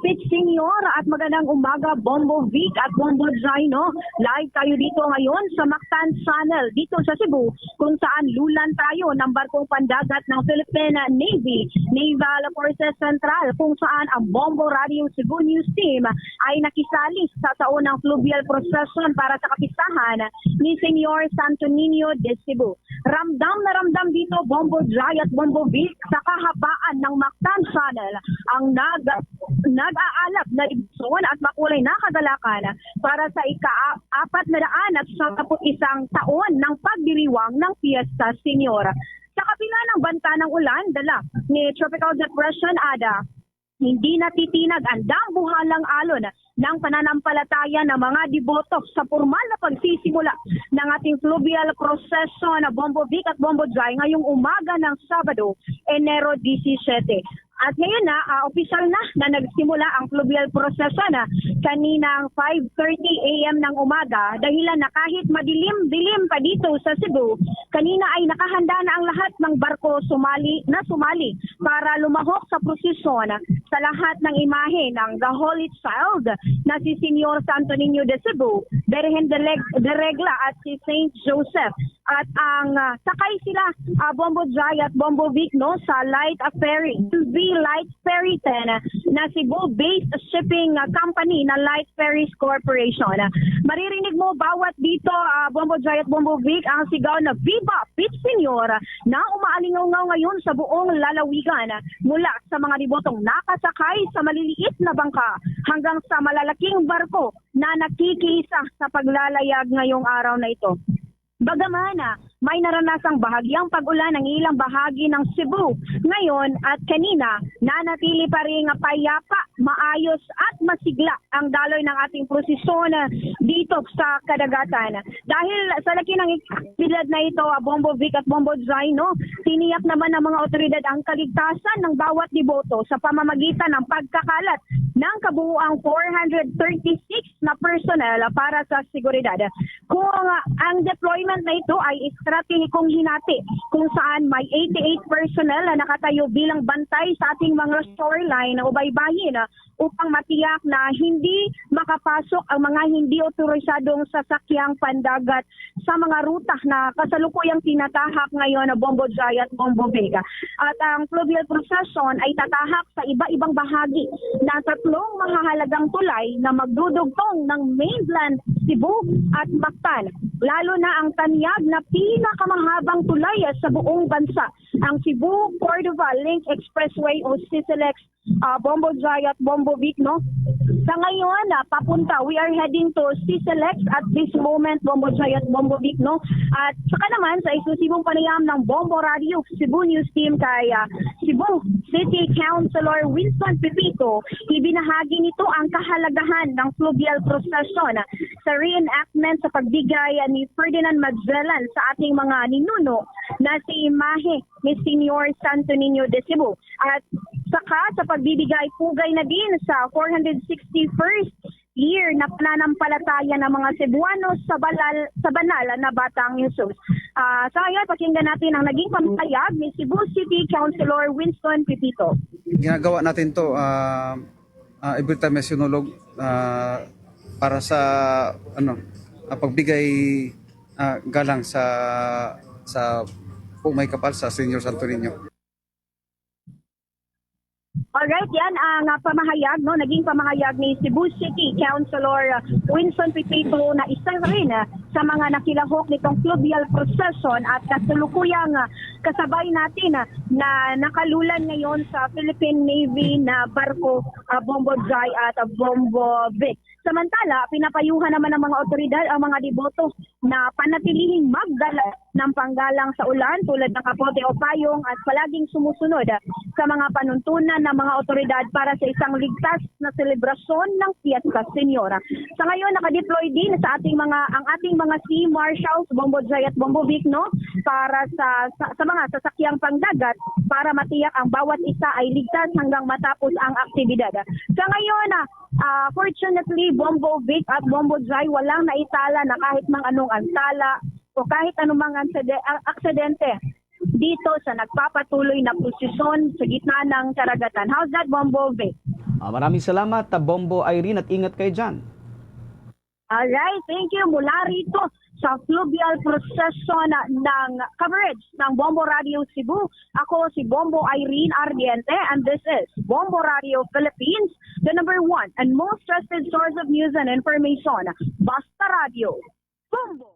Pitch Senior at magandang umaga Bombo Vic at Bombo Zino. Live tayo dito ngayon sa Mactan Channel dito sa Cebu kung saan lulan tayo ng barkong pandagat ng Philippine Navy, Naval Forces Central kung saan ang Bombo Radio Cebu News Team ay nakisali sa taunang fluvial procession para sa kapistahan ni Senyor Santo Niño de Cebu. Ramdam na ramdam dito Bombo Jai at Bombo Vic sa kahabaan ng Mactan Channel ang nag-aalap na ibson at makulay na kadalakan para sa ika-491 taon ng pagdiriwang ng Fiesta Senior. Sa kabila ng banta ng ulan, dala ni Tropical Depression Ada, hindi natitinag ang dambuhalang alon ng pananampalataya ng mga deboto sa formal na pagsisimula ng ating fluvial procession na Bombo Vic at Bombo Jai ngayong umaga ng Sabado, Enero 17. At ngayon na, opisyal na nagsimula ang fluvial procession kaninang 5:30 AM ng umaga dahilan na kahit madilim-dilim pa dito sa Cebu, kanina ay nakahanda na ang lahat ng barko sumali para lumahok sa prosesyon sa lahat ng imahe ng The Holy Child na si Senyor Santo Niño de Cebu, Virgen de Regla at si Saint Joseph. At ang sakay sila Bombo Jai at Bombo Vic sa Light Ferry, Light Ferry 10 na Cebu-based shipping company na Light Ferries Corporation. Maririnig mo bawat dito Bombo Jai at Bombo Vic ang sigaw na Viva Pitch Senior na umaalingaw ngayon sa buong lalawigan mula sa mga debotong nakasakay sa maliliit na bangka hanggang sa malalaking barko na nakikisa sa paglalayag ngayong araw na ito. Bagaman may naranasang bahagyang pag-ulan ng ilang bahagi ng Cebu ngayon at kanina, nanatili pa rin payapa, maayos at masigla ang daloy ng ating prosesyon dito sa kadagatan. Dahil sa laki ng aktibidad na ito, Bombo Vic at Bombo Jai, tiniyak naman ng mga otoridad ang kaligtasan ng bawat deboto sa pamamagitan ng pagkakalat ng kabuuang 436 na personnel para sa seguridad. Kung ang deployment na ito ay estratehikong hinati kung saan may 88 personnel na nakatayo bilang bantay sa ating mga shoreline o baybayin upang matiyak na hindi makapasok ang mga hindi otorisadong sasakyang pandagat sa mga ruta na kasalukuyang tinatahak ngayon na Bombo Jai at Bombo Vic. At ang fluvial procession ay tatahak sa iba-ibang bahagi ng tatlong mahahalagang tulay na magdudugtong ng mainland Cebu at Mactan. Lalo na ang tanyag na pinakamahabang tulay sa buong bansa, ang Cebu-Cordova Link Expressway o CCLEX, Bombo Jai at Bombo Vic. Sa ngayon, papunta, we are heading to CCLEX at this moment, Bombo Jai at Bombo Vic. At saka naman sa eksklusibong panayam ng Bombo Radio Cebu News Team kay Cebu City Councilor Winston Pepito, ibinahagi nito ang kahalagahan ng fluvial procession sa reenactment sa pagbigay ni Ferdinand Magellan sa ating mga ninuno na si imahe ni Senyor Santo Niño de Cebu. At saka sa pagbibigay pugay na din sa 461st year na pananampalataya ng mga Cebuano sa banal na Batang Jesus. Sa ngayon, pakinggan natin ang naging pampayag ni Cebu City Councilor Winston Pepito. Ginagawa natin to every time may sinulog para sa pagbigay galang sa may kapal sa Senyor Santo Niño. Alright, yan ang pamahayag, naging pamahayag ni Cebu City Councilor Winston Pepito na isa rin sa mga nakilahok nitong fluvial procession at kasalukuyang kasabay natin na nakalulan ngayon sa Philippine Navy na barko Bombo Jai at Bombo Vic. Samantala, pinapayuhan naman ng mga otoridad ang mga deboto na panatilihing magdala ng panggalang sa ulan tulad ng kapote o payong at palaging sumusunod sa mga panuntunan ng mga otoridad para sa isang ligtas na selebrasyon ng Fiesta Senior. Sa ngayon, nakadeploy din sa ang ating mga sea marshals, Bombo Jai at Bombo Vic, para sa mga sasakyang pangdagat para matiyak ang bawat isa ay ligtas hanggang matapos ang aktibidad. Sa ngayon, fortunately, Bombo Vic at Bombo Jai walang naitala na kahit mang anong antala o kahit anumang aksidente dito sa nagpapatuloy na posisyon sa gitna ng karagatan. How's that, Bombo Vic? Maraming salamat, Bombo Irene, at ingat kayo dyan. Alright, thank you. Mula rito sa fluvial procession ng coverage ng Bombo Radio Cebu. Ako si Bombo Irene Ardiente and this is Bombo Radio Philippines, the #1 and most trusted source of news and information. Basta Radio. Bombo!